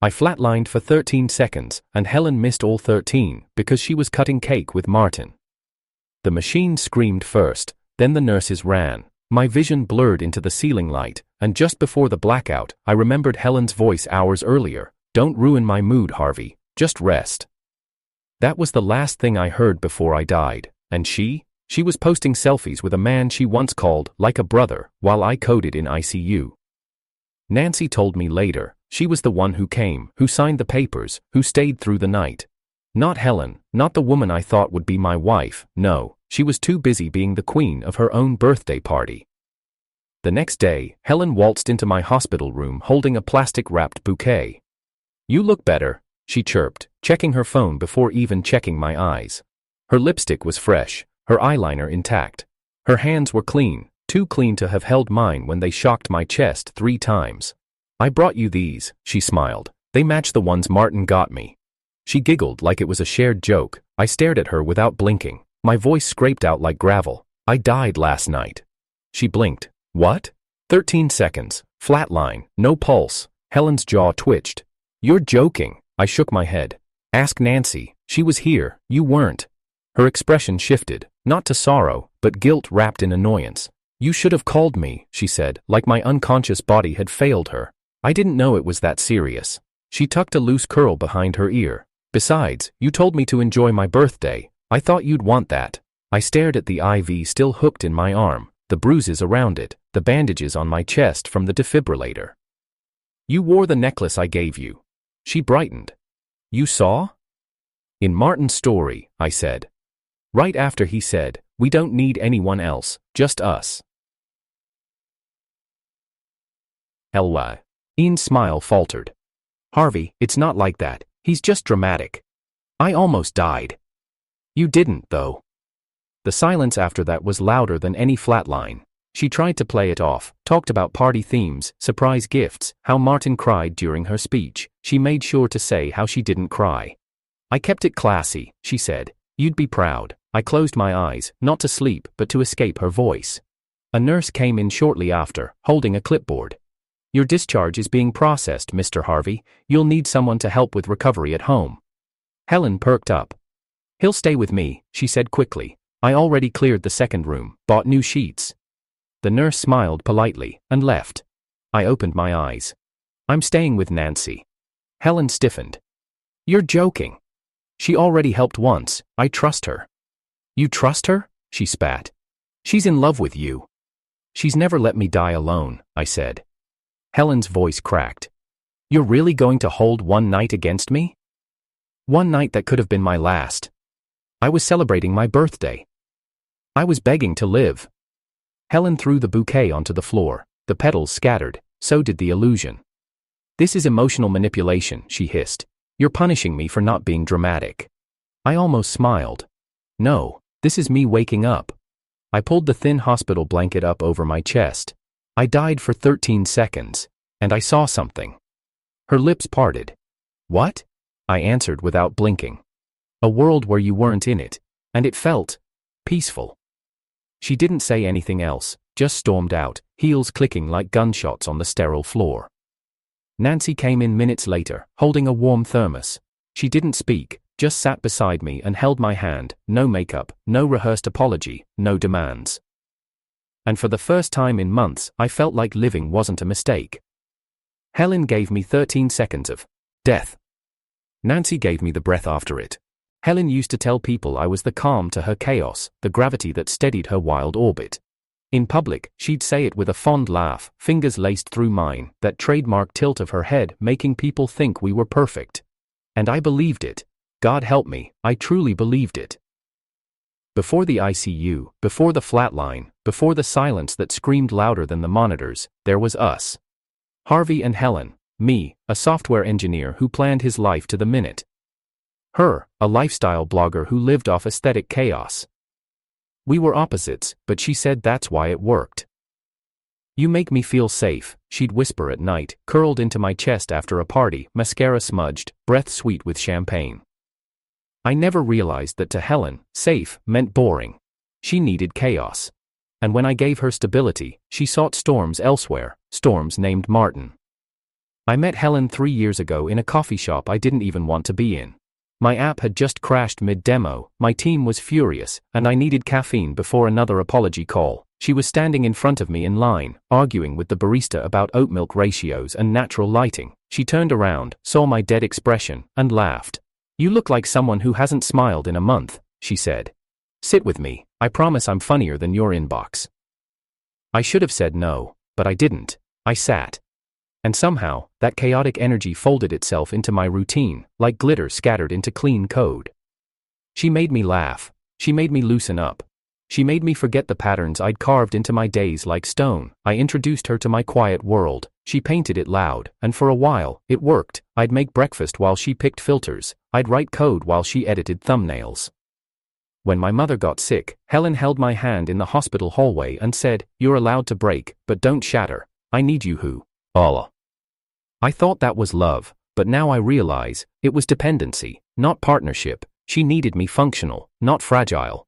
I flatlined for 13 seconds, and Helen missed all 13 because she was cutting cake with Martin. The machine screamed first, then the nurses ran. My vision blurred into the ceiling light, and just before the blackout, I remembered Helen's voice hours earlier. "Don't ruin my mood, Harvey. Just rest." That was the last thing I heard before I died. And she was posting selfies with a man she once called like a brother while I coded in ICU. Nancy told me later, she was the one who came, who signed the papers, who stayed through the night. Not Helen, not the woman I thought would be my wife, no, she was too busy being the queen of her own birthday party. The next day, Helen waltzed into my hospital room holding a plastic-wrapped bouquet. "You look better," she chirped, checking her phone before even checking my eyes. Her lipstick was fresh, her eyeliner intact. Her hands were clean, too clean to have held mine when they shocked my chest 3 times. "I brought you these," she smiled. "They match the ones Martin got me." She giggled like it was a shared joke. I stared at her without blinking. My voice scraped out like gravel. "I died last night." She blinked. "What?" 13 seconds. Flatline. No pulse. Helen's jaw twitched. "You're joking." I shook my head. "Ask Nancy. She was here. You weren't." Her expression shifted, not to sorrow, but guilt wrapped in annoyance. "You should have called me," she said, like my unconscious body had failed her. "I didn't know it was that serious." She tucked a loose curl behind her ear. "Besides, you told me to enjoy my birthday. I thought you'd want that." I stared at the IV still hooked in my arm, the bruises around it, the bandages on my chest from the defibrillator. "You wore the necklace I gave you." She brightened. "You saw?" "In Martin's story," I said. Right after he said, "We don't need anyone else, just us." Ly. Ian's smile faltered. "Harvey, it's not like that. He's just dramatic." I almost died. "You didn't, though." The silence after that was louder than any flatline. She tried to play it off, talked about party themes, surprise gifts, how Martin cried during her speech. She made sure to say how she didn't cry. "I kept it classy," she said. "You'd be proud." I closed my eyes, not to sleep, but to escape her voice. A nurse came in shortly after, holding a clipboard. "Your discharge is being processed, Mr. Harvey. You'll need someone to help with recovery at home." Helen perked up. "He'll stay with me," she said quickly. "I already cleared the second room, bought new sheets." The nurse smiled politely, and left. I opened my eyes. "I'm staying with Nancy." Helen stiffened. "You're joking." "She already helped once. I trust her." "You trust her?" she spat. "She's in love with you." "She's never let me die alone," I said. Helen's voice cracked. "You're really going to hold one night against me?" One night that could have been my last. I was celebrating my birthday. I was begging to live. Helen threw the bouquet onto the floor. The petals scattered. So did the illusion. "This is emotional manipulation," she hissed. "You're punishing me for not being dramatic." I almost smiled. "No, this is me waking up." I pulled the thin hospital blanket up over my chest. I died for 13 seconds, and I saw something. Her lips parted. "What?" I answered without blinking. "A world where you weren't in it, and it felt peaceful." She didn't say anything else, just stormed out, heels clicking like gunshots on the sterile floor. Nancy came in minutes later, holding a warm thermos. She didn't speak, just sat beside me and held my hand. No makeup, no rehearsed apology, no demands. And for the first time in months, I felt like living wasn't a mistake. Helen gave me 13 seconds of death. Nancy gave me the breath after it. Helen used to tell people I was the calm to her chaos, the gravity that steadied her wild orbit. In public, she'd say it with a fond laugh, fingers laced through mine, that trademark tilt of her head making people think we were perfect. And I believed it. God help me, I truly believed it. Before the ICU, before the flatline, before the silence that screamed louder than the monitors, there was us. Harvey and Helen, me, a software engineer who planned his life to the minute. Her, a lifestyle blogger who lived off aesthetic chaos. We were opposites, but she said that's why it worked. "You make me feel safe," she'd whisper at night, curled into my chest after a party, mascara smudged, breath sweet with champagne. I never realized that to Helen, safe meant boring. She needed chaos. And when I gave her stability, she sought storms elsewhere, storms named Martin. I met Helen 3 years ago in a coffee shop I didn't even want to be in. My app had just crashed mid-demo, my team was furious, and I needed caffeine before another apology call. She was standing in front of me in line, arguing with the barista about oat milk ratios and natural lighting. She turned around, saw my dead expression, and laughed. "You look like someone who hasn't smiled in a month," she said. "Sit with me, I promise I'm funnier than your inbox." I should have said no, but I didn't. I sat. And somehow, that chaotic energy folded itself into my routine, like glitter scattered into clean code. She made me laugh. She made me loosen up. She made me forget the patterns I'd carved into my days like stone. I introduced her to my quiet world. She painted it loud, and for a while, it worked. I'd make breakfast while she picked filters. I'd write code while she edited thumbnails. When my mother got sick, Helen held my hand in the hospital hallway and said, "You're allowed to break, but don't shatter. I need you who." Allah. I thought that was love, but now I realize, it was dependency, not partnership. She needed me functional, not fragile.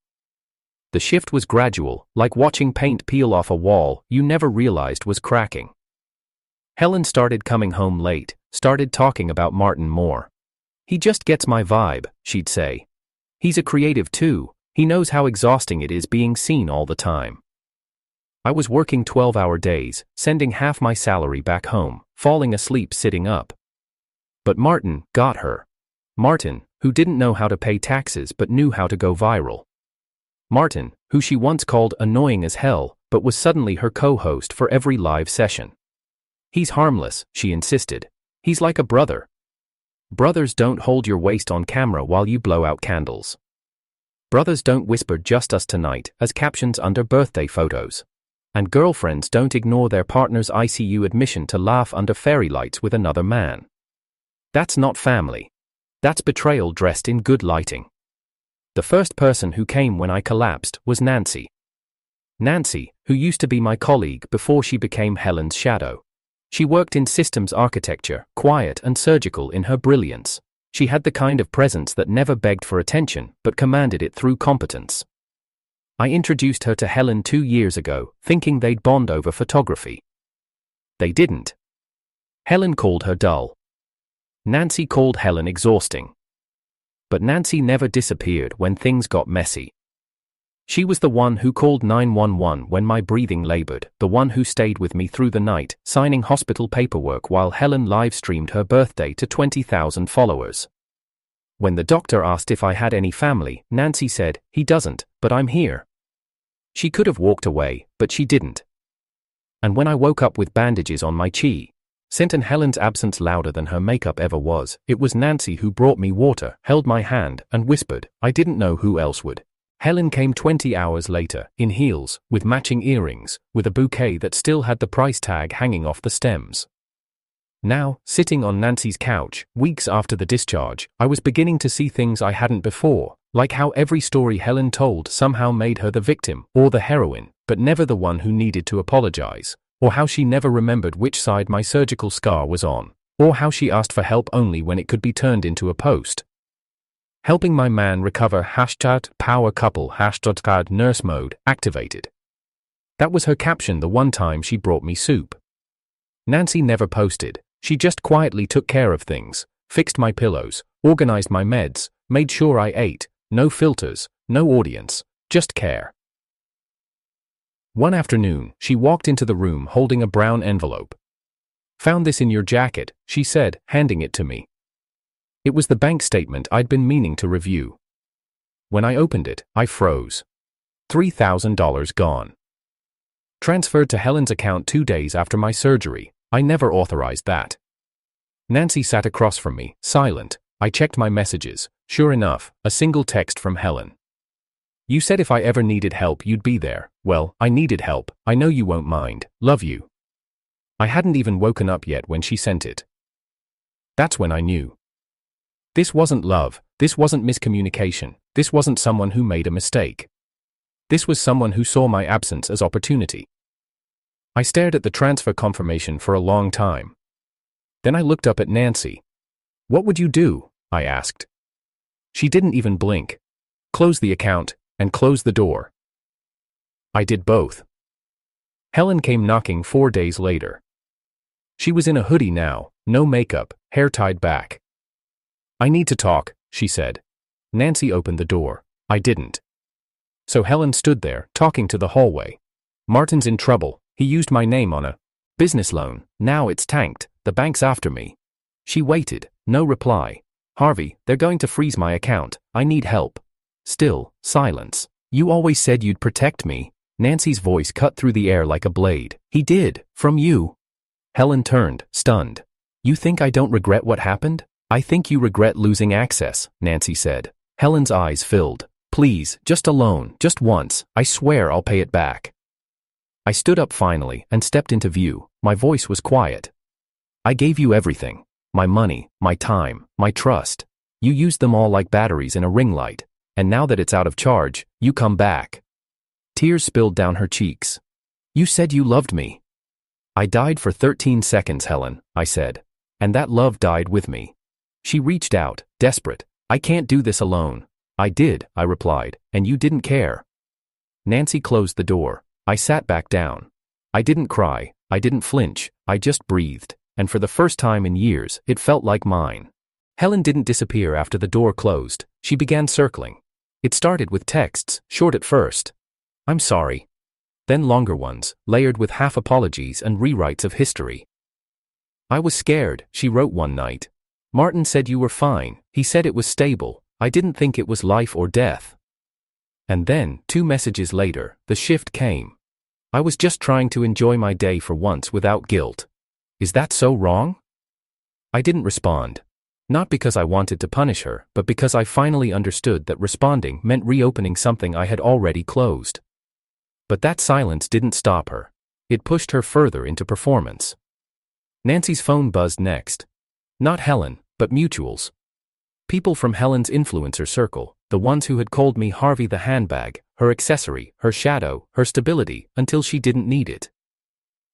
The shift was gradual, like watching paint peel off a wall you never realized was cracking. Helen started coming home late, started talking about Martin more. "He just gets my vibe," she'd say. "He's a creative too, he knows how exhausting it is being seen all the time." I was working 12-hour days, sending half my salary back home, falling asleep sitting up. But Martin got her. Martin, who didn't know how to pay taxes but knew how to go viral. Martin, who she once called annoying as hell, but was suddenly her co-host for every live session. "He's harmless," she insisted. "He's like a brother. Brothers don't hold your waist on camera while you blow out candles. Brothers don't whisper 'just us tonight' as captions under birthday photos. And girlfriends don't ignore their partner's ICU admission to laugh under fairy lights with another man. That's not family. That's betrayal dressed in good lighting." The first person who came when I collapsed was Nancy. Nancy, who used to be my colleague before she became Helen's shadow. She worked in systems architecture, quiet and surgical in her brilliance. She had the kind of presence that never begged for attention but commanded it through competence. I introduced her to Helen 2 years ago, thinking they'd bond over photography. They didn't. Helen called her dull. Nancy called Helen exhausting. But Nancy never disappeared when things got messy. She was the one who called 911 when my breathing labored, the one who stayed with me through the night, signing hospital paperwork while Helen live-streamed her birthday to 20,000 followers. When the doctor asked if I had any family, Nancy said, "He doesn't, but I'm here." She could have walked away, but she didn't. And when I woke up with bandages on my chin, and Helen's absence louder than her makeup ever was, it was Nancy who brought me water, held my hand, and whispered, "I didn't know who else would." Helen came 20 hours later, in heels, with matching earrings, with a bouquet that still had the price tag hanging off the stems. Now, sitting on Nancy's couch, weeks after the discharge, I was beginning to see things I hadn't before, like how every story Helen told somehow made her the victim, or the heroine, but never the one who needed to apologize, or how she never remembered which side my surgical scar was on, or how she asked for help only when it could be turned into a post. Helping my man recover #power couple #nurse mode activated. That was her caption the one time she brought me soup. Nancy never posted, she just quietly took care of things, fixed my pillows, organized my meds, made sure I ate, no filters, no audience, just care. One afternoon, she walked into the room holding a brown envelope. "Found this in your jacket," she said, handing it to me. It was the bank statement I'd been meaning to review. When I opened it, I froze. $3,000 gone. Transferred to Helen's account 2 days after my surgery. I never authorized that. Nancy sat across from me, silent. I checked my messages. Sure enough, a single text from Helen. "You said if I ever needed help you'd be there. Well, I needed help. I know you won't mind. Love you." I hadn't even woken up yet when she sent it. That's when I knew. This wasn't love, this wasn't miscommunication, this wasn't someone who made a mistake. This was someone who saw my absence as opportunity. I stared at the transfer confirmation for a long time. Then I looked up at Nancy. "What would you do?" I asked. She didn't even blink. Close the account, and close the door. I did both. Helen came knocking 4 days later. She was in a hoodie now, No makeup, hair tied back. I need to talk, she said. Nancy opened the door. I didn't. So Helen stood there, talking to the hallway. Martin's in trouble. He used my name on a business loan. Now it's tanked. The bank's after me. She waited. No reply. Harvey, they're going to freeze my account. I need help. Still, silence. You always said you'd protect me. Nancy's voice cut through the air like a blade. He did. From you. Helen turned, stunned. You think I don't regret what happened? I think you regret losing access, Nancy said. Helen's eyes filled. Please, just a loan, just once. I swear I'll pay it back. I stood up finally and stepped into view. My voice was quiet. I gave you everything. My money, my time, my trust. You used them all like batteries in a ring light. And now that it's out of charge, you come back. Tears spilled down her cheeks. You said you loved me. I died for 13 seconds, Helen, I said. And that love died with me. She reached out, desperate. I can't do this alone. I did, I replied, and you didn't care. Nancy closed the door. I sat back down. I didn't cry, I didn't flinch, I just breathed, and for the first time in years, it felt like mine. Helen didn't disappear after the door closed. She began circling. It started with texts, short at first. I'm sorry. Then longer ones, layered with half apologies and rewrites of history. I was scared, she wrote one night. Martin said you were fine. He said it was stable. I didn't think it was life or death. And then, 2 messages later, the shift came. I was just trying to enjoy my day for once without guilt. Is that so wrong? I didn't respond. Not because I wanted to punish her, but because I finally understood that responding meant reopening something I had already closed. But that silence didn't stop her. It pushed her further into performance. Nancy's phone buzzed next. Not Helen, but mutuals. People from Helen's influencer circle, the ones who had called me Harvey the handbag, her accessory, her shadow, her stability, until she didn't need it.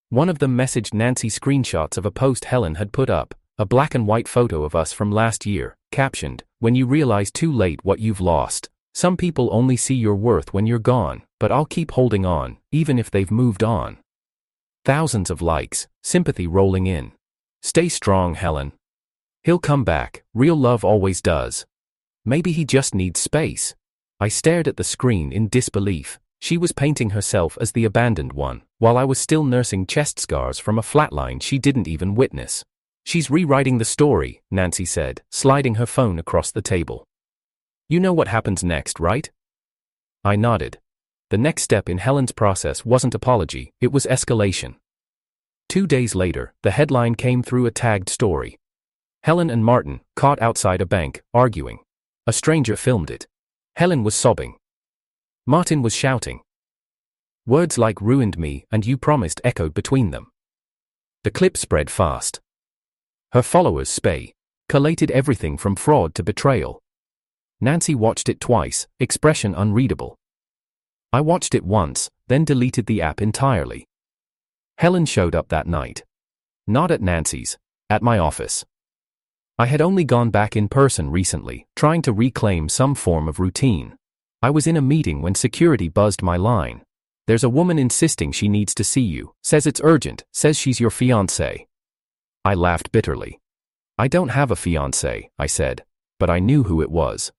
One of them messaged Nancy screenshots of a post Helen had put up, a black and white photo of us from last year, captioned, "When you realize too late what you've lost. Some people only see your worth when you're gone, but I'll keep holding on, even if they've moved on." Thousands of likes, sympathy rolling in. Stay strong, Helen. He'll come back, real love always does. Maybe he just needs space. I stared at the screen in disbelief. She was painting herself as the abandoned one, while I was still nursing chest scars from a flatline she didn't even witness. She's rewriting the story, Nancy said, sliding her phone across the table. You know what happens next, right? I nodded. The next step in Helen's process wasn't apology, it was escalation. 2 days later, the headline came through a tagged story. Helen and Martin, caught outside a bank, arguing. A stranger filmed it. Helen was sobbing. Martin was shouting. Words like ruined me and you promised echoed between them. The clip spread fast. Her followers collated everything from fraud to betrayal. Nancy watched it twice, expression unreadable. I watched it once, then deleted the app entirely. Helen showed up that night. Not at Nancy's, at my office. I had only gone back in person recently, trying to reclaim some form of routine. I was in a meeting when security buzzed my line. There's a woman insisting she needs to see you, says it's urgent, says she's your fiancé. I laughed bitterly. I don't have a fiancé, I said, but I knew who it was.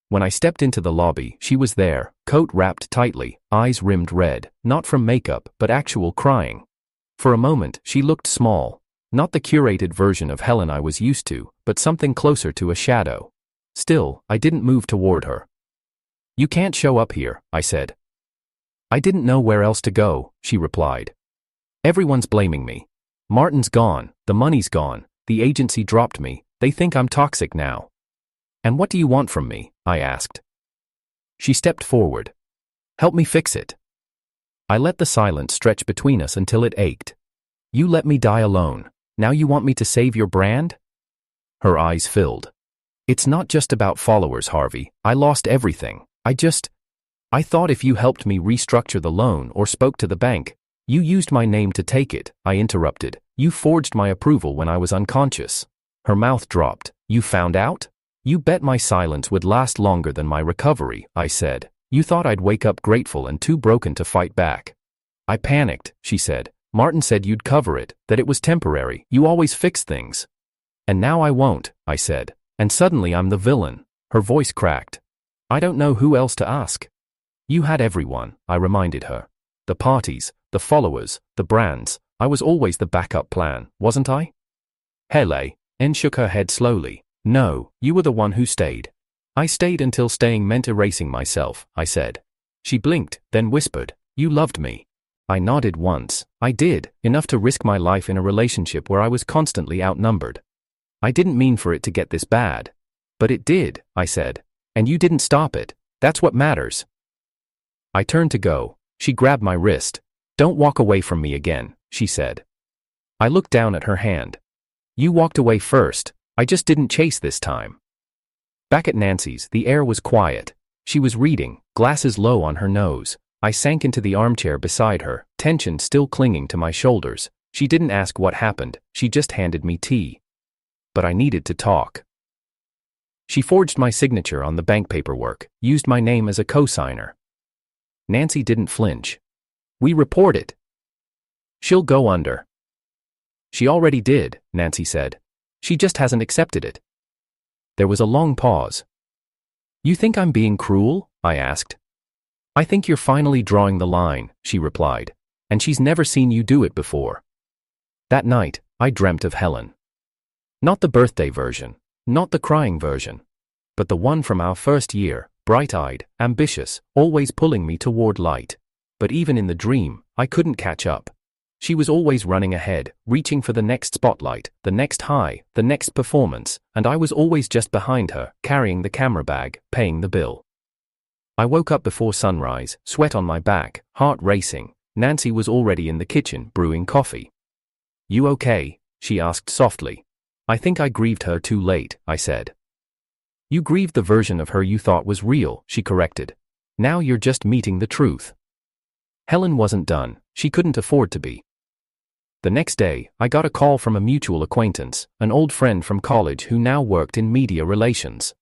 When I stepped into the lobby, she was there, coat wrapped tightly, eyes rimmed red, not from makeup, but actual crying. For a moment, she looked small. Not the curated version of Helen I was used to, but something closer to a shadow. Still, I didn't move toward her. You can't show up here, I said. I didn't know where else to go, she replied. Everyone's blaming me. Martin's gone, the money's gone, the agency dropped me, they think I'm toxic now. And what do you want from me? I asked. She stepped forward. Help me fix it. I let the silence stretch between us until it ached. You let me die alone. Now you want me to save your brand? Her eyes filled. It's not just about followers, Harvey. I lost everything. I thought if you helped me restructure the loan or spoke to the bank. You used my name to take it, I interrupted. You forged my approval when I was unconscious. Her mouth dropped. You found out? You bet my silence would last longer than my recovery, I said. You thought I'd wake up grateful and too broken to fight back. I panicked, she said. Martin said you'd cover it, that it was temporary, you always fix things. And now I won't, I said. And suddenly I'm the villain. Her voice cracked. I don't know who else to ask. You had everyone, I reminded her. The parties, the followers, the brands. I was always the backup plan, wasn't I? Hele, N shook her head slowly. No, you were the one who stayed. I stayed until staying meant erasing myself, I said. She blinked, then whispered, you loved me. I nodded once. I did, enough to risk my life in a relationship where I was constantly outnumbered. I didn't mean for it to get this bad. But it did, I said. And you didn't stop it. That's what matters. I turned to go. She grabbed my wrist. Don't walk away from me again, she said. I looked down at her hand. You walked away first. I just didn't chase this time. Back at Nancy's, the air was quiet. She was reading, glasses low on her nose. I sank into the armchair beside her, tension still clinging to my shoulders. She didn't ask what happened, she just handed me tea. But I needed to talk. She forged my signature on the bank paperwork, used my name as a co-signer. Nancy didn't flinch. We report it. She'll go under. She already did, Nancy said. She just hasn't accepted it. There was a long pause. You think I'm being cruel? I asked. I think you're finally drawing the line, she replied. And she's never seen you do it before. That night, I dreamt of Helen. Not the birthday version, not the crying version, but the one from our first year, bright-eyed, ambitious, always pulling me toward light. But even in the dream, I couldn't catch up. She was always running ahead, reaching for the next spotlight, the next high, the next performance, and I was always just behind her, carrying the camera bag, paying the bill. I woke up before sunrise, sweat on my back, heart racing. Nancy was already in the kitchen, brewing coffee. You okay? She asked softly. I think I grieved her too late, I said. You grieved the version of her you thought was real, she corrected. Now you're just meeting the truth. Helen wasn't done, she couldn't afford to be. The next day, I got a call from a mutual acquaintance, an old friend from college who now worked in media relations.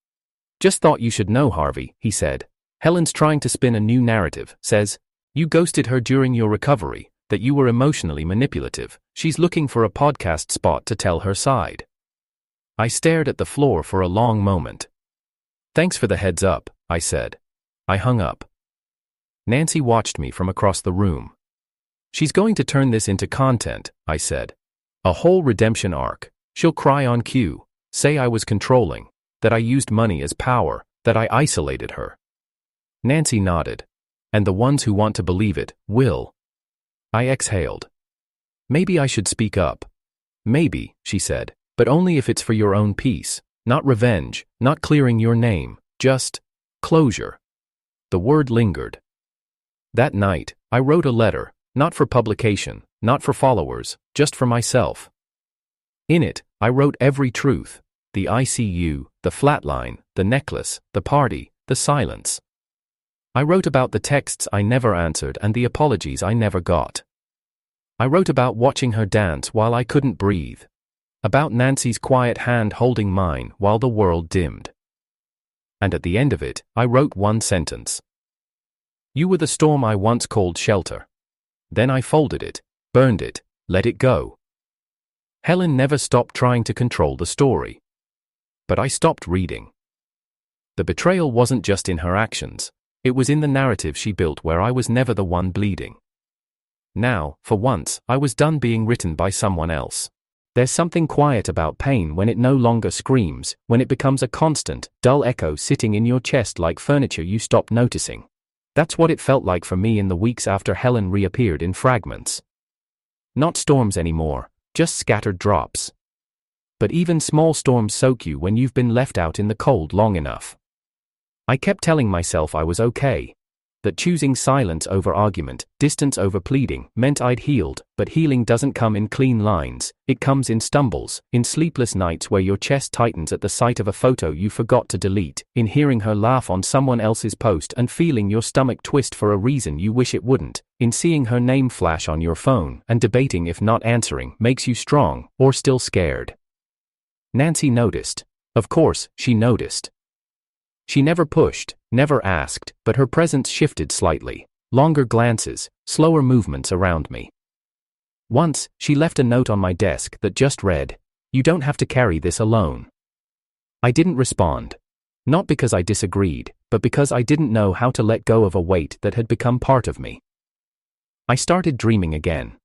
Just thought you should know, Harvey, he said. Helen's trying to spin a new narrative, says, you ghosted her during your recovery, that you were emotionally manipulative. She's looking for a podcast spot to tell her side. I stared at the floor for a long moment. Thanks for the heads up, I said. I hung up. Nancy watched me from across the room. She's going to turn this into content, I said. A whole redemption arc. She'll cry on cue, say I was controlling, that I used money as power, that I isolated her. Nancy nodded. And the ones who want to believe it, will. I exhaled. Maybe I should speak up. Maybe, she said, but only if it's for your own peace, not revenge, not clearing your name, just closure. The word lingered. That night, I wrote a letter, not for publication, not for followers, just for myself. In it, I wrote every truth, the ICU, the flatline, the necklace, the party, the silence. I wrote about the texts I never answered and the apologies I never got. I wrote about watching her dance while I couldn't breathe. About Nancy's quiet hand holding mine while the world dimmed. And at the end of it, I wrote one sentence. You were the storm I once called shelter. Then I folded it, burned it, let it go. Helen never stopped trying to control the story. But I stopped reading. The betrayal wasn't just in her actions. It was in the narrative she built where I was never the one bleeding. Now, for once, I was done being written by someone else. There's something quiet about pain when it no longer screams, when it becomes a constant, dull echo sitting in your chest like furniture you stop noticing. That's what it felt like for me in the weeks after Helen reappeared in fragments. Not storms anymore, just scattered drops. But even small storms soak you when you've been left out in the cold long enough. I kept telling myself I was okay. That choosing silence over argument, distance over pleading, meant I'd healed, but healing doesn't come in clean lines, it comes in stumbles, in sleepless nights where your chest tightens at the sight of a photo you forgot to delete, in hearing her laugh on someone else's post and feeling your stomach twist for a reason you wish it wouldn't, in seeing her name flash on your phone and debating if not answering makes you strong, or still scared. Nancy noticed. Of course, she noticed. She never pushed, never asked, but her presence shifted slightly. Longer glances, slower movements around me. Once, she left a note on my desk that just read, "You don't have to carry this alone." I didn't respond. Not because I disagreed, but because I didn't know how to let go of a weight that had become part of me. I started dreaming again.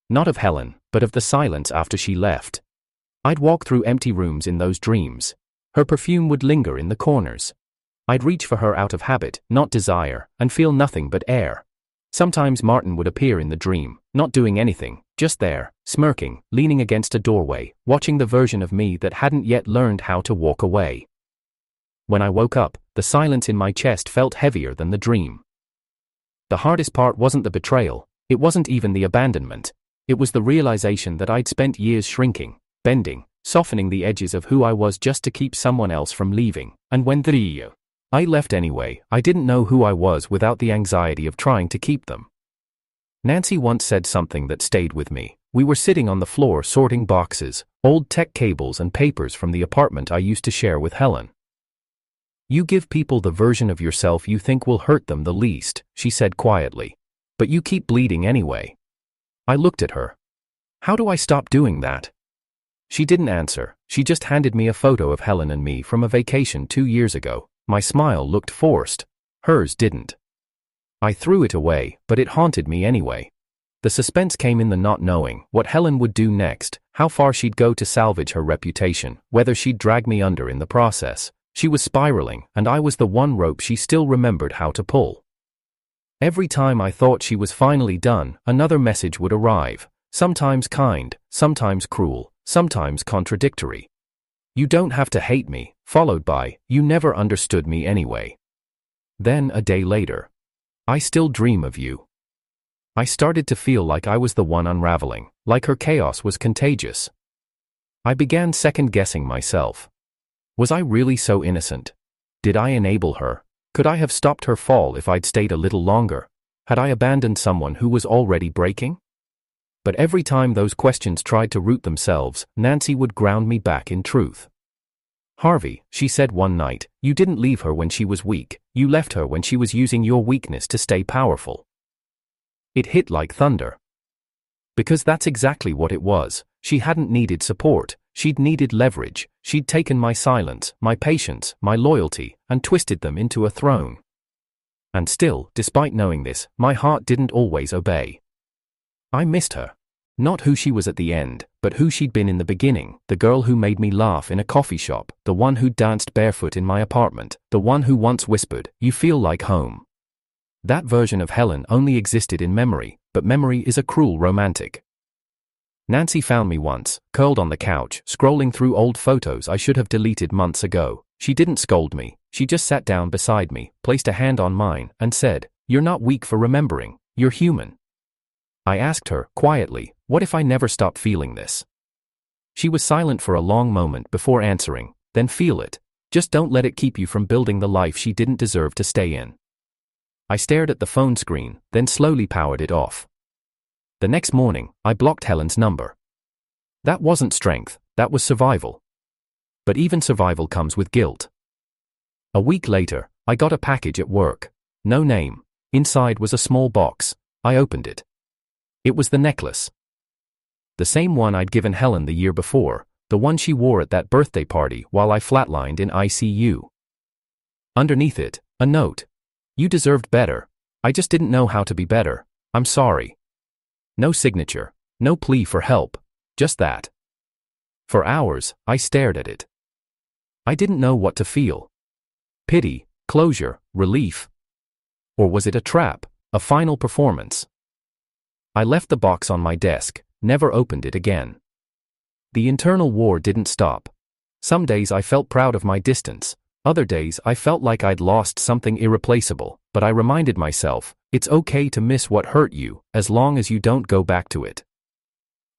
Not of Helen, but of the silence after she left. I'd walk through empty rooms in those dreams. Her perfume would linger in the corners. I'd reach for her out of habit, not desire, and feel nothing but air. Sometimes Martin would appear in the dream, not doing anything, just there, smirking, leaning against a doorway, watching the version of me that hadn't yet learned how to walk away. When I woke up, the silence in my chest felt heavier than the dream. The hardest part wasn't the betrayal, it wasn't even the abandonment. It was the realization that I'd spent years shrinking, bending, softening the edges of who I was just to keep someone else from leaving, and when I left anyway, I didn't know who I was without the anxiety of trying to keep them. Nancy once said something that stayed with me. We were sitting on the floor sorting boxes, old tech cables and papers from the apartment I used to share with Helen. "You give people the version of yourself you think will hurt them the least," she said quietly. "But you keep bleeding anyway." I looked at her. How do I stop doing that? She didn't answer. She just handed me a photo of Helen and me from a vacation 2 years ago. My smile looked forced. Hers didn't. I threw it away, but it haunted me anyway. The suspense came in the not knowing what Helen would do next, how far she'd go to salvage her reputation, whether she'd drag me under in the process. She was spiraling, and I was the one rope she still remembered how to pull. Every time I thought she was finally done, another message would arrive, sometimes kind, sometimes cruel, sometimes contradictory. "You don't have to hate me," followed by, "You never understood me anyway." Then, a day later, "I still dream of you." I started to feel like I was the one unraveling, like her chaos was contagious. I began second-guessing myself. Was I really so innocent? Did I enable her? Could I have stopped her fall if I'd stayed a little longer? Had I abandoned someone who was already breaking? But every time those questions tried to root themselves, Nancy would ground me back in truth. "Harvey," she said one night, "you didn't leave her when she was weak, you left her when she was using your weakness to stay powerful." It hit like thunder. Because that's exactly what it was. She hadn't needed support, she'd needed leverage. She'd taken my silence, my patience, my loyalty, and twisted them into a throne. And still, despite knowing this, my heart didn't always obey. I missed her. Not who she was at the end, but who she'd been in the beginning, the girl who made me laugh in a coffee shop, the one who danced barefoot in my apartment, the one who once whispered, "You feel like home." That version of Helen only existed in memory, but memory is a cruel romantic. Nancy found me once, curled on the couch, scrolling through old photos I should have deleted months ago. She didn't scold me, she just sat down beside me, placed a hand on mine, and said, "You're not weak for remembering, you're human." I asked her, quietly, what if I never stop feeling this? She was silent for a long moment before answering, "Then feel it. Just don't let it keep you from building the life she didn't deserve to stay in." I stared at the phone screen, then slowly powered it off. The next morning, I blocked Helen's number. That wasn't strength, that was survival. But even survival comes with guilt. A week later, I got a package at work. No name. Inside was a small box. I opened it. It was the necklace. The same one I'd given Helen the year before, the one she wore at that birthday party while I flatlined in ICU. Underneath it, a note. "You deserved better. I just didn't know how to be better. I'm sorry." No signature, no plea for help, just that. For hours, I stared at it. I didn't know what to feel. Pity, closure, relief. Or was it a trap, a final performance? I left the box on my desk, never opened it again. The internal war didn't stop. Some days I felt proud of my distance, other days I felt like I'd lost something irreplaceable, but I reminded myself, it's okay to miss what hurt you, as long as you don't go back to it.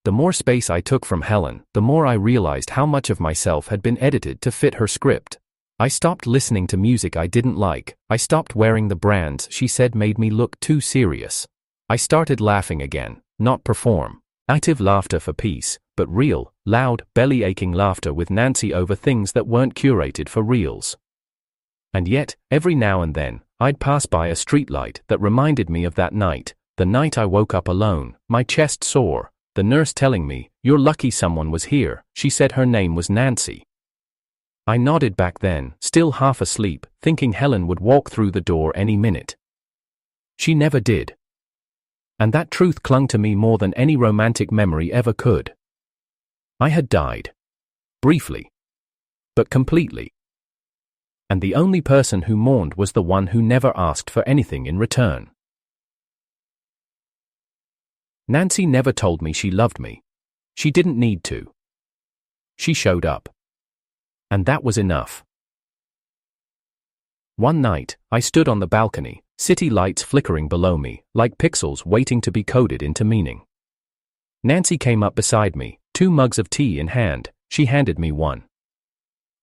The more space I took from Helen, the more I realized how much of myself had been edited to fit her script. I stopped listening to music I didn't like, I stopped wearing the brands she said made me look too serious. I started laughing again, not perform. Active laughter for peace, but real, loud, belly-aching laughter with Nancy over things that weren't curated for reels. And yet, every now and then, I'd pass by a streetlight that reminded me of that night, the night I woke up alone, my chest sore, the The nurse telling me, "You're lucky someone was here." She said her name was Nancy. I nodded back then, still half asleep, thinking Helen would walk through the door any minute. She never did. And that truth clung to me more than any romantic memory ever could. I had died. Briefly. But completely. And the only person who mourned was the one who never asked for anything in return. Nancy never told me she loved me. She didn't need to. She showed up. And that was enough. One night, I stood on the balcony, city lights flickering below me, like pixels waiting to be coded into meaning. Nancy came up beside me, 2 mugs of tea in hand. She handed me one.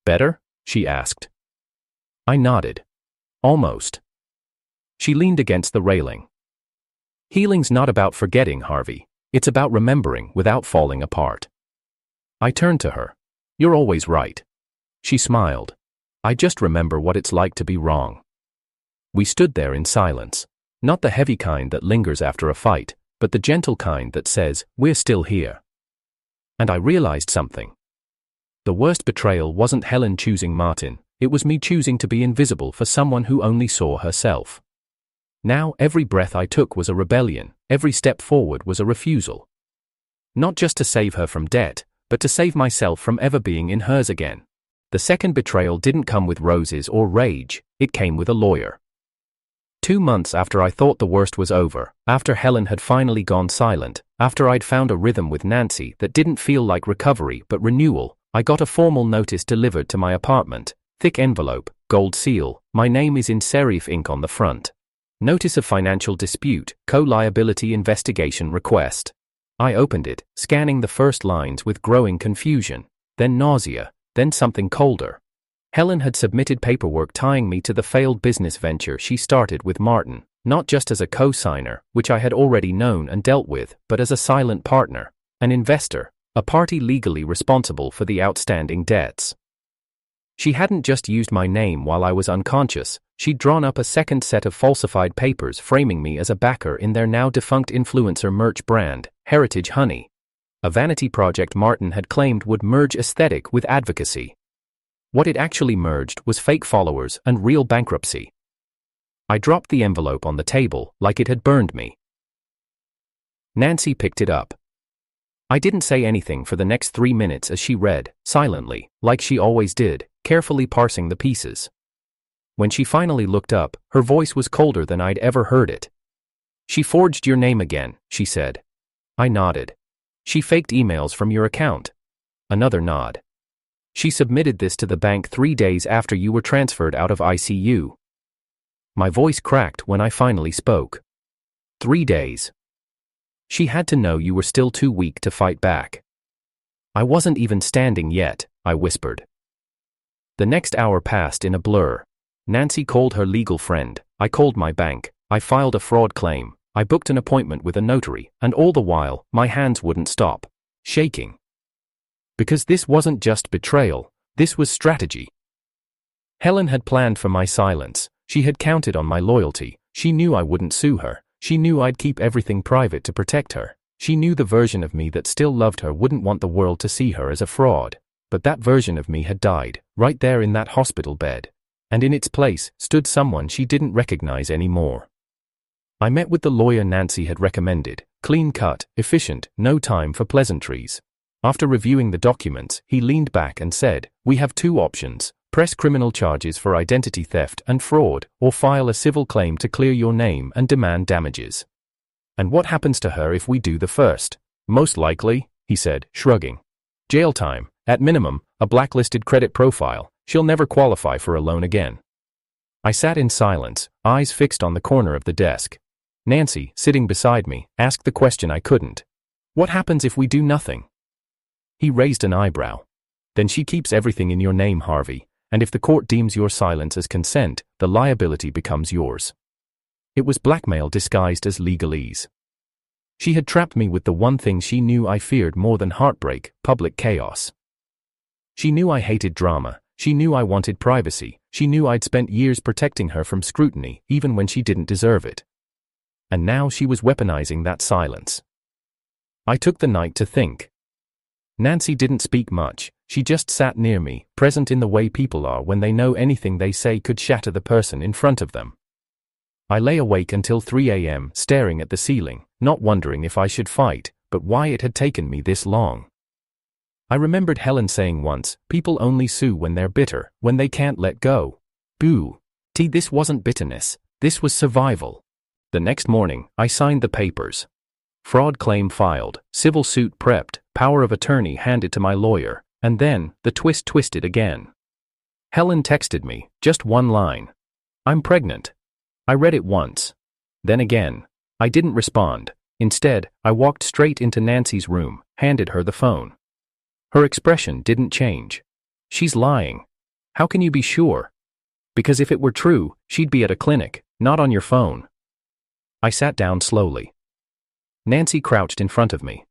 "Better?" she asked. I nodded. Almost. She leaned against the railing. "Healing's not about forgetting, Harvey. It's about remembering without falling apart." I turned to her. "You're always right." She smiled. "I just remember what it's like to be wrong." We stood there in silence. Not the heavy kind that lingers after a fight, but the gentle kind that says, "We're still here." And I realized something. The worst betrayal wasn't Helen choosing Martin, it was me choosing to be invisible for someone who only saw herself. Now every breath I took was a rebellion, every step forward was a refusal. Not just to save her from debt, but to save myself from ever being in hers again. The second betrayal didn't come with roses or rage, it came with a lawyer. 2 months after I thought the worst was over, after Helen had finally gone silent, after I'd found a rhythm with Nancy that didn't feel like recovery but renewal, I got a formal notice delivered to my apartment, thick envelope, gold seal, my name is in serif ink on the front. Notice of financial dispute, co-liability investigation request. I opened it, scanning the first lines with growing confusion, then nausea, then something colder. Helen had submitted paperwork tying me to the failed business venture she started with Martin, not just as a co-signer, which I had already known and dealt with, but as a silent partner, an investor, a party legally responsible for the outstanding debts. She hadn't just used my name while I was unconscious, she'd drawn up a second set of falsified papers framing me as a backer in their now defunct influencer merch brand, Heritage Honey. A vanity project Martin had claimed would merge aesthetic with advocacy. What it actually merged was fake followers and real bankruptcy. I dropped the envelope on the table like it had burned me. Nancy picked it up. I didn't say anything for the next 3 minutes as she read, silently, like she always did, carefully parsing the pieces. When she finally looked up, her voice was colder than I'd ever heard it. "She forged your name again," she said. I nodded. "She faked emails from your account." Another nod. "She submitted this to the bank 3 days after you were transferred out of ICU." My voice cracked when I finally spoke. 3 days. "She had to know you were still too weak to fight back." "I wasn't even standing yet," I whispered. The next hour passed in a blur. Nancy called her legal friend, I called my bank, I filed a fraud claim, I booked an appointment with a notary, and all the while, my hands wouldn't stop shaking. Because this wasn't just betrayal, this was strategy. Helen had planned for my silence, she had counted on my loyalty, she knew I wouldn't sue her, she knew I'd keep everything private to protect her, she knew the version of me that still loved her wouldn't want the world to see her as a fraud. But that version of me had died, right there in that hospital bed. And in its place, stood someone she didn't recognize anymore. I met with the lawyer Nancy had recommended, clean-cut, efficient, no time for pleasantries. After reviewing the documents, he leaned back and said, "We have 2 options, press criminal charges for identity theft and fraud, or file a civil claim to clear your name and demand damages." "And what happens to her if we do the first?" "Most likely," he said, shrugging. "Jail time. At minimum, a blacklisted credit profile, she'll never qualify for a loan again." I sat in silence, eyes fixed on the corner of the desk. Nancy, sitting beside me, asked the question I couldn't. "What happens if we do nothing?" He raised an eyebrow. "Then she keeps everything in your name, Harvey, and if the court deems your silence as consent, the liability becomes yours." It was blackmail disguised as legalese. She had trapped me with the one thing she knew I feared more than heartbreak, public chaos. She knew I hated drama, she knew I wanted privacy, she knew I'd spent years protecting her from scrutiny, even when she didn't deserve it. And now she was weaponizing that silence. I took the night to think. Nancy didn't speak much, she just sat near me, present in the way people are when they know anything they say could shatter the person in front of them. I lay awake until 3 a.m., staring at the ceiling, not wondering if I should fight, but why it had taken me this long. I remembered Helen saying once, people only sue when they're bitter, when they can't let go. Boo. This wasn't bitterness, this was survival. The next morning, I signed the papers. Fraud claim filed, civil suit prepped, power of attorney handed to my lawyer, and then, the twist twisted again. Helen texted me, just one line. I'm pregnant. I read it once. Then again. I didn't respond. Instead, I walked straight into Nancy's room, handed her the phone. Her expression didn't change. She's lying. How can you be sure? Because if it were true, she'd be at a clinic, not on your phone. I sat down slowly. Nancy crouched in front of me.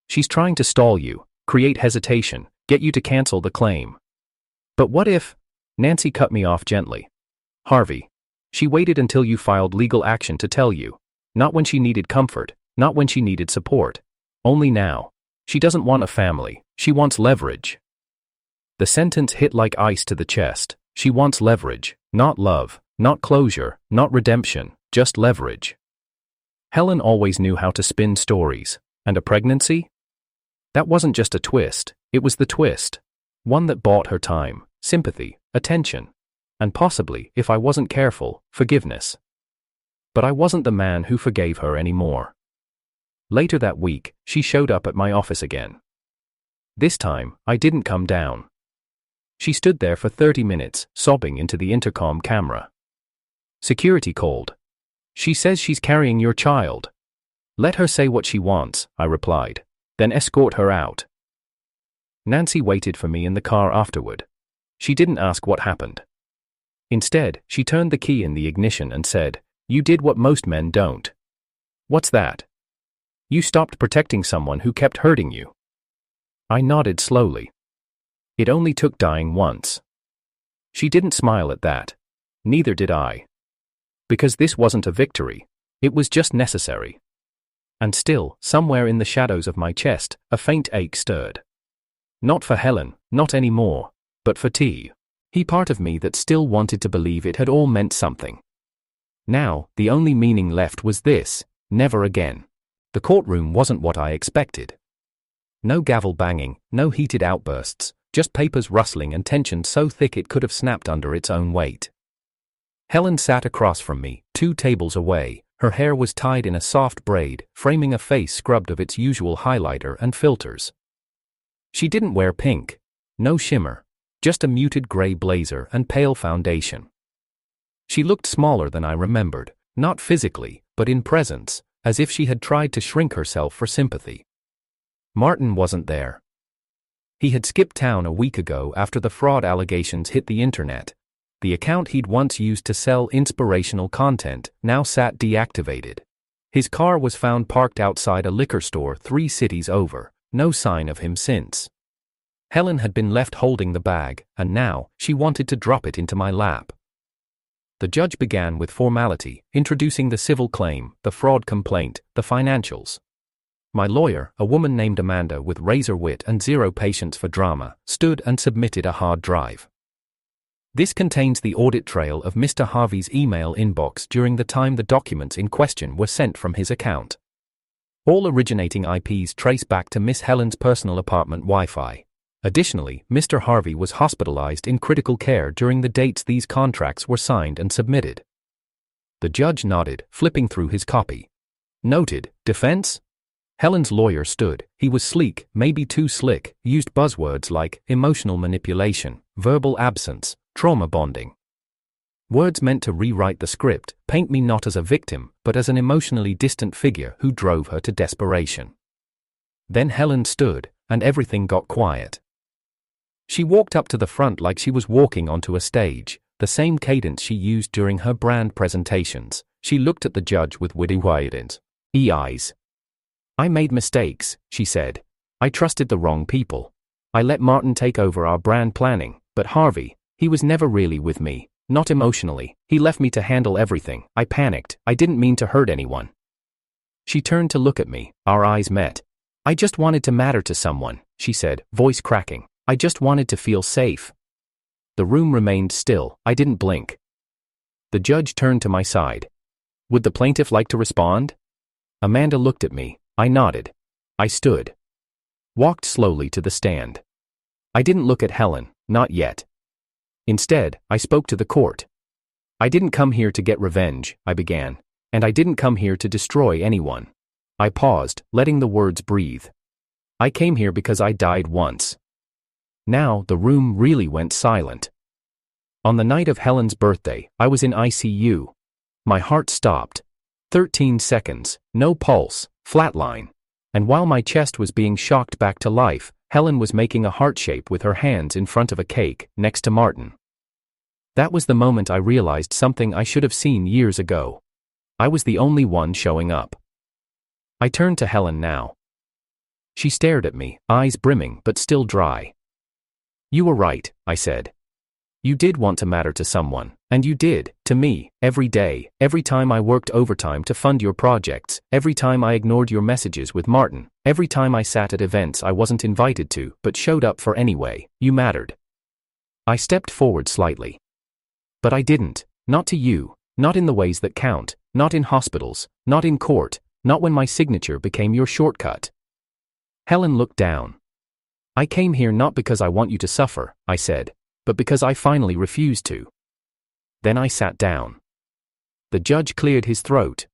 She's trying to stall you, create hesitation, get you to cancel the claim. But what if? Nancy cut me off gently. Harvey. She waited until you filed legal action to tell you. Not when she needed comfort, not when she needed support. Only now. She doesn't want a family, she wants leverage. The sentence hit like ice to the chest. She wants leverage, not love, not closure, not redemption, just leverage. Helen always knew how to spin stories. And a pregnancy? That wasn't just a twist, it was the twist. One that bought her time, sympathy, attention. And possibly, if I wasn't careful, forgiveness. But I wasn't the man who forgave her anymore. Later that week, she showed up at my office again. This time, I didn't come down. She stood there for 30 minutes, sobbing into the intercom camera. Security called. She says she's carrying your child. Let her say what she wants, I replied. Then escort her out. Nancy waited for me in the car afterward. She didn't ask what happened. Instead, she turned the key in the ignition and said, "You did what most men don't." What's that? You stopped protecting someone who kept hurting you. I nodded slowly. It only took dying once. She didn't smile at that. Neither did I. Because this wasn't a victory. It was just necessary. And still, somewhere in the shadows of my chest, a faint ache stirred. Not for Helen, not anymore, but for T. He part of me that still wanted to believe it had all meant something. Now, the only meaning left was this: never again. The courtroom wasn't what I expected. No gavel banging, no heated outbursts, just papers rustling and tension so thick it could have snapped under its own weight. Helen sat across from me, 2 tables away. Her hair was tied in a soft braid, framing a face scrubbed of its usual highlighter and filters. She didn't wear pink. No shimmer. Just a muted gray blazer and pale foundation. She looked smaller than I remembered, not physically, but in presence, as if she had tried to shrink herself for sympathy. Martin wasn't there. He had skipped town a week ago after the fraud allegations hit the internet. The account he'd once used to sell inspirational content now sat deactivated. His car was found parked outside a liquor store 3 cities over, no sign of him since. Helen had been left holding the bag, and now, she wanted to drop it into my lap. The judge began with formality, introducing the civil claim, the fraud complaint, the financials. My lawyer, a woman named Amanda with razor wit and zero patience for drama, stood and submitted a hard drive. This contains the audit trail of Mr. Harvey's email inbox during the time the documents in question were sent from his account. All originating IPs trace back to Miss Helen's personal apartment Wi-Fi. Additionally, Mr. Harvey was hospitalized in critical care during the dates these contracts were signed and submitted. The judge nodded, flipping through his copy. Noted, defense? Helen's lawyer stood. He was sleek, maybe too slick, used buzzwords like emotional manipulation, verbal absence, trauma bonding. Words meant to rewrite the script, paint me not as a victim, but as an emotionally distant figure who drove her to desperation. Then Helen stood, and everything got quiet. She walked up to the front like she was walking onto a stage, the same cadence she used during her brand presentations. She looked at the judge with witty eyes. I made mistakes, she said. I trusted the wrong people. I let Martin take over our brand planning, but Harvey, he was never really with me, not emotionally. He left me to handle everything. I panicked. I didn't mean to hurt anyone. She turned to look at me. Our eyes met. I just wanted to matter to someone, she said, voice cracking. I just wanted to feel safe. The room remained still. I didn't blink. The judge turned to my side. Would the plaintiff like to respond? Amanda looked at me. I nodded. I stood. Walked slowly to the stand. I didn't look at Helen, not yet. Instead, I spoke to the court. I didn't come here to get revenge, I began. And I didn't come here to destroy anyone. I paused, letting the words breathe. I came here because I died once. Now, the room really went silent. On the night of Helen's birthday, I was in ICU. My heart stopped. 13 seconds, no pulse, flatline. And while my chest was being shocked back to life, Helen was making a heart shape with her hands in front of a cake, next to Martin. That was the moment I realized something I should have seen years ago. I was the only one showing up. I turned to Helen now. She stared at me, eyes brimming but still dry. You were right, I said. You did want to matter to someone, and you did, to me, every day, every time I worked overtime to fund your projects, every time I ignored your messages with Martin, every time I sat at events I wasn't invited to but showed up for anyway, you mattered. I stepped forward slightly. But I didn't, not to you, not in the ways that count, not in hospitals, not in court, not when my signature became your shortcut. Helen looked down. I came here not because I want you to suffer, I said, but because I finally refused to. Then I sat down. The judge cleared his throat.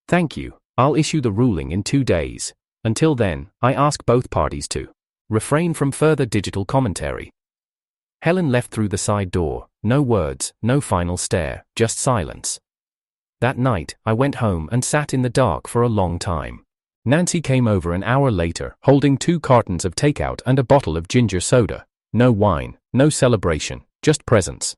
Thank you, I'll issue the ruling in 2 days. Until then, I ask both parties to refrain from further digital commentary. Helen left through the side door, no words, no final stare, just silence. That night, I went home and sat in the dark for a long time. Nancy came over an hour later, holding 2 cartons of takeout and a bottle of ginger soda. No wine, no celebration, just presence.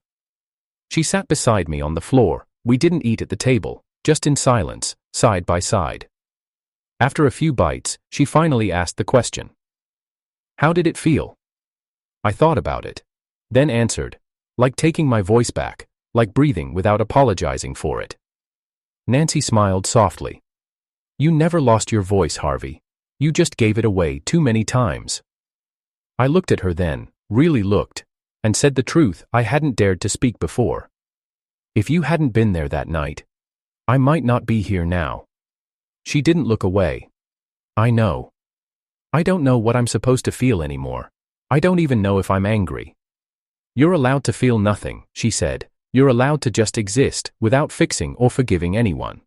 She sat beside me on the floor. We didn't eat at the table, just in silence, side by side. After a few bites, she finally asked the question. How did it feel? I thought about it. Then answered, like taking my voice back, like breathing without apologizing for it. Nancy smiled softly. You never lost your voice, Harvey. You just gave it away too many times. I looked at her then, really looked, and said the truth I hadn't dared to speak before. If you hadn't been there that night, I might not be here now. She didn't look away. I know. I don't know what I'm supposed to feel anymore. I don't even know if I'm angry. You're allowed to feel nothing, she said. You're allowed to just exist, without fixing or forgiving anyone.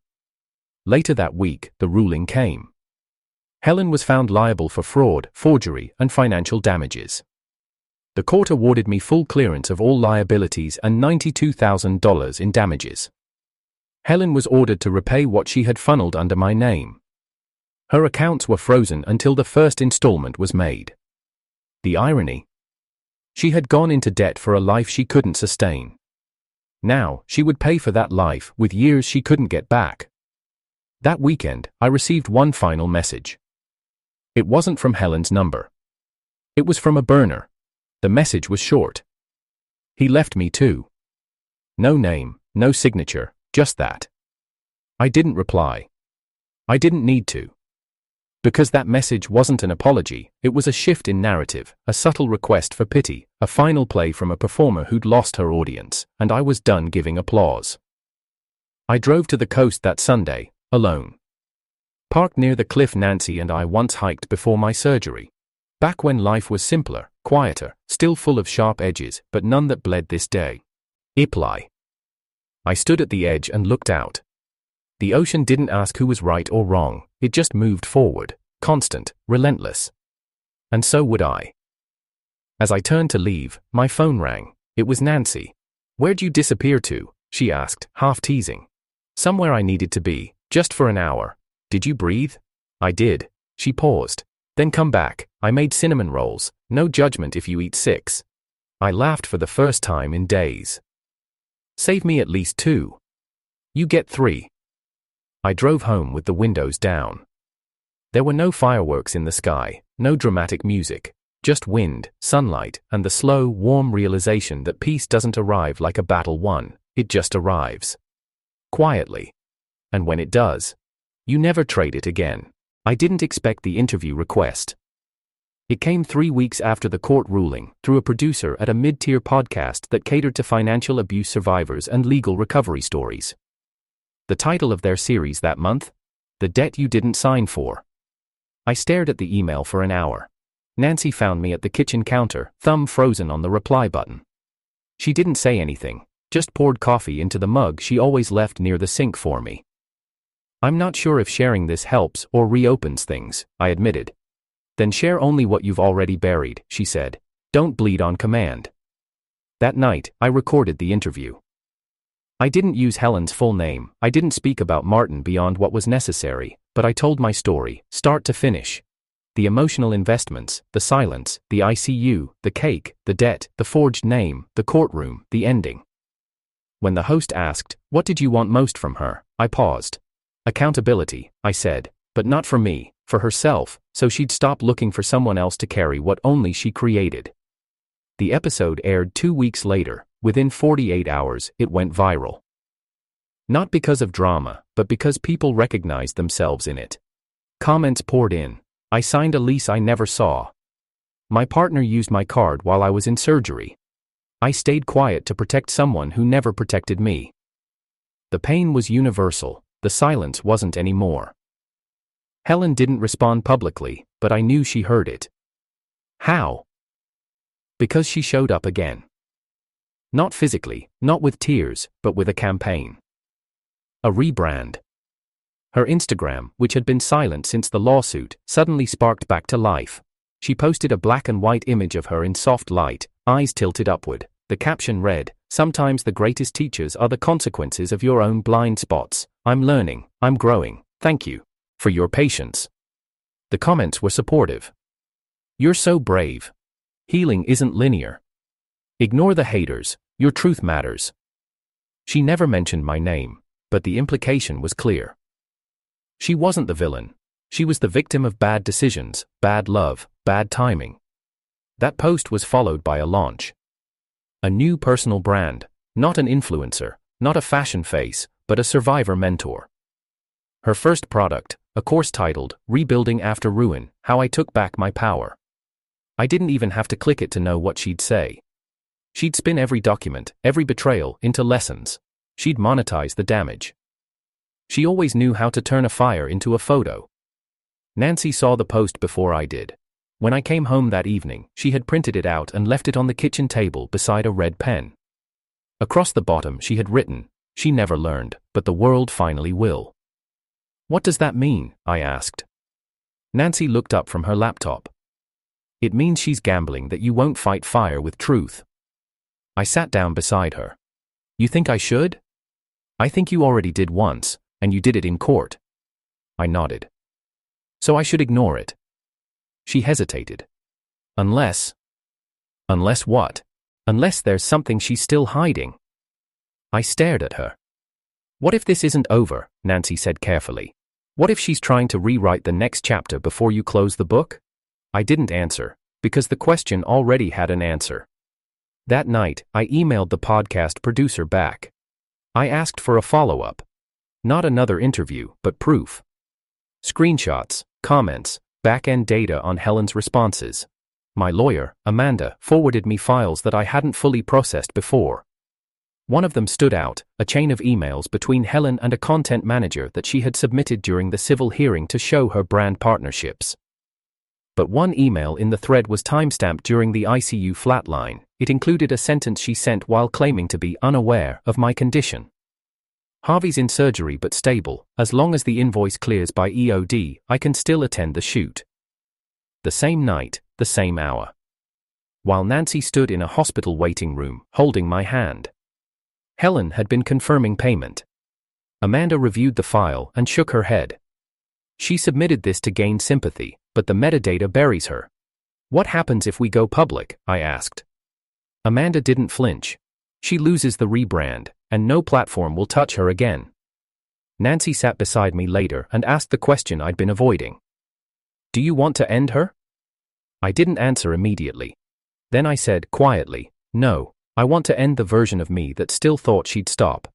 Later that week, the ruling came. Helen was found liable for fraud, forgery, and financial damages. The court awarded me full clearance of all liabilities and $92,000 in damages. Helen was ordered to repay what she had funneled under my name. Her accounts were frozen until the first installment was made. The irony? She had gone into debt for a life she couldn't sustain. Now, she would pay for that life with years she couldn't get back. That weekend, I received one final message. It wasn't from Helen's number. It was from a burner. The message was short. He left me too. No name, no signature, just that. I didn't reply. I didn't need to. Because that message wasn't an apology, it was a shift in narrative, a subtle request for pity, a final play from a performer who'd lost her audience, and I was done giving applause. I drove to the coast that Sunday, alone. Parked near the cliff Nancy and I once hiked before my surgery. Back when life was simpler, quieter, still full of sharp edges, but none that bled this day. Iply. I stood at the edge and looked out. The ocean didn't ask who was right or wrong, it just moved forward, constant, relentless. And so would I. As I turned to leave, my phone rang. It was Nancy. Where'd you disappear to? She asked, half teasing. Somewhere I needed to be, just for an hour. Did you breathe? I did. She paused. Then come back. I made cinnamon rolls. No judgment if you eat 6. I laughed for the first time in days. Save me at least 2. You get 3. I drove home with the windows down. There were no fireworks in the sky, no dramatic music, just wind, sunlight, and the slow, warm realization that peace doesn't arrive like a battle won, it just arrives. Quietly. And when it does, you never trade it again. I didn't expect the interview request. It came 3 weeks after the court ruling, through a producer at a mid-tier podcast that catered to financial abuse survivors and legal recovery stories. The title of their series that month? The Debt You Didn't Sign For. I stared at the email for an hour. Nancy found me at the kitchen counter, thumb frozen on the reply button. She didn't say anything, just poured coffee into the mug she always left near the sink for me. I'm not sure if sharing this helps or reopens things, I admitted. Then share only what you've already buried, she said. Don't bleed on command. That night, I recorded the interview. I didn't use Helen's full name, I didn't speak about Martin beyond what was necessary, but I told my story, start to finish. The emotional investments, the silence, the ICU, the cake, the debt, the forged name, the courtroom, the ending. When the host asked, "What did you want most from her?" I paused. "Accountability," I said, but not for me, for herself, so she'd stop looking for someone else to carry what only she created. The episode aired 2 weeks later. Within 48 hours, it went viral. Not because of drama, but because people recognized themselves in it. Comments poured in. I signed a lease I never saw. My partner used my card while I was in surgery. I stayed quiet to protect someone who never protected me. The pain was universal, the silence wasn't anymore. Helen didn't respond publicly, but I knew she heard it. How? Because she showed up again. Not physically, not with tears, but with a campaign. A rebrand. Her Instagram, which had been silent since the lawsuit, suddenly sparked back to life. She posted a black and white image of her in soft light, eyes tilted upward. The caption read, "Sometimes the greatest teachers are the consequences of your own blind spots. I'm learning, I'm growing, thank you for your patience." The comments were supportive. "You're so brave. Healing isn't linear. Ignore the haters, your truth matters." She never mentioned my name, but the implication was clear. She wasn't the villain. She was the victim of bad decisions, bad love, bad timing. That post was followed by a launch. A new personal brand, not an influencer, not a fashion face, but a survivor mentor. Her first product, a course titled, "Rebuilding After Ruin, How I Took Back My Power." I didn't even have to click it to know what she'd say. She'd spin every document, every betrayal, into lessons. She'd monetize the damage. She always knew how to turn a fire into a photo. Nancy saw the post before I did. When I came home that evening, she had printed it out and left it on the kitchen table beside a red pen. Across the bottom she had written, "She never learned, but the world finally will." "What does that mean?" I asked. Nancy looked up from her laptop. "It means she's gambling that you won't fight fire with truth." I sat down beside her. "You think I should?" "I think you already did once, and you did it in court." I nodded. "So I should ignore it?" She hesitated. Unless what? Unless there's something she's still hiding." I stared at her. "What if this isn't over?" Nancy said carefully. "What if she's trying to rewrite the next chapter before you close the book?" I didn't answer, because the question already had an answer. That night, I emailed the podcast producer back. I asked for a follow-up. Not another interview, but proof. Screenshots, comments, back-end data on Helen's responses. My lawyer, Amanda, forwarded me files that I hadn't fully processed before. One of them stood out, a chain of emails between Helen and a content manager that she had submitted during the civil hearing to show her brand partnerships. But one email in the thread was timestamped during the ICU flatline. It included a sentence she sent while claiming to be unaware of my condition. "Harvey's in surgery but stable. As long as the invoice clears by EOD, I can still attend the shoot." The same night, the same hour. While Nancy stood in a hospital waiting room, holding my hand. Helen had been confirming payment. Amanda reviewed the file and shook her head. She submitted this to gain sympathy, but the metadata buries her. "What happens if we go public?" I asked. Amanda didn't flinch. "She loses the rebrand, and no platform will touch her again." Nancy sat beside me later and asked the question I'd been avoiding. "Do you want to end her?" I didn't answer immediately. Then I said quietly, "No, I want to end the version of me that still thought she'd stop."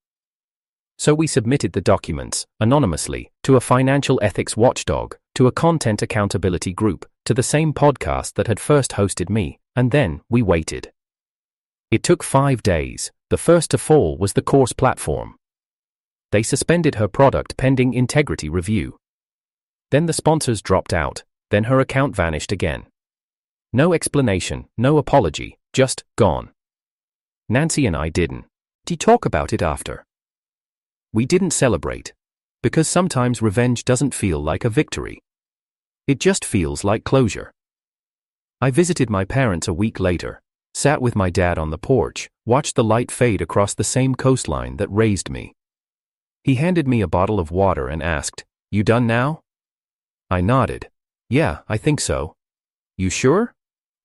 So we submitted the documents, anonymously, to a financial ethics watchdog, to a content accountability group, to the same podcast that had first hosted me, and then we waited. It took 5 days. The first to fall was the course platform. They suspended her product pending integrity review. Then the sponsors dropped out, then her account vanished again. No explanation, no apology, just gone. Nancy and I didn't talk about it after. We didn't celebrate. Because sometimes revenge doesn't feel like a victory. It just feels like closure. I visited my parents a week later, sat with my dad on the porch, watched the light fade across the same coastline that raised me. He handed me a bottle of water and asked, "You done now?" I nodded. "Yeah, I think so." "You sure?"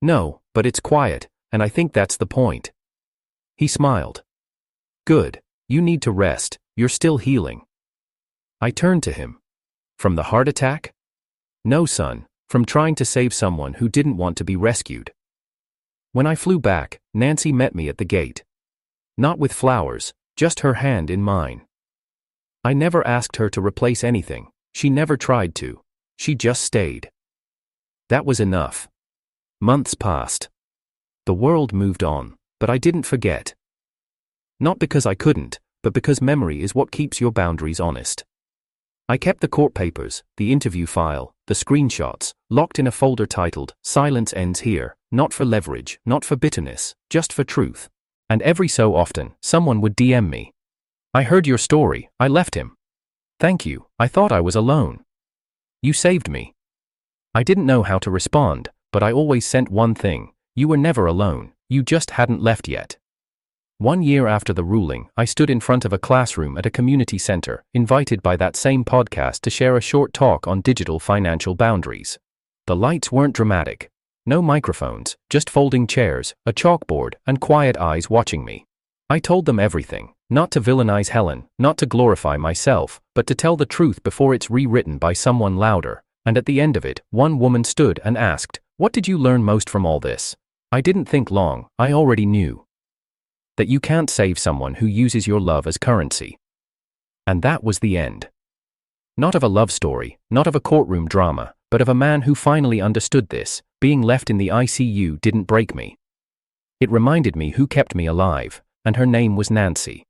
"No, but it's quiet, and I think that's the point." He smiled. "Good. You need to rest, you're still healing." I turned to him. "From the heart attack?" "No, son, from trying to save someone who didn't want to be rescued." When I flew back, Nancy met me at the gate. Not with flowers, just her hand in mine. I never asked her to replace anything, she never tried to, she just stayed. That was enough. Months passed. The world moved on, but I didn't forget. Not because I couldn't, but because memory is what keeps your boundaries honest. I kept the court papers, the interview file, the screenshots, locked in a folder titled, "Silence Ends Here," not for leverage, not for bitterness, just for truth. And every so often, someone would DM me. "I heard your story, I left him. Thank you, I thought I was alone. You saved me." I didn't know how to respond, but I always sent one thing: you were never alone, you just hadn't left yet. 1 year after the ruling, I stood in front of a classroom at a community center, invited by that same podcast to share a short talk on digital financial boundaries. The lights weren't dramatic. No microphones, just folding chairs, a chalkboard, and quiet eyes watching me. I told them everything, not to villainize Helen, not to glorify myself, but to tell the truth before it's rewritten by someone louder. And at the end of it, one woman stood and asked, "What did you learn most from all this?" I didn't think long, I already knew. That you can't save someone who uses your love as currency. And that was the end. Not of a love story, not of a courtroom drama, but of a man who finally understood this. Being left in the ICU didn't break me. It reminded me who kept me alive, and her name was Nancy.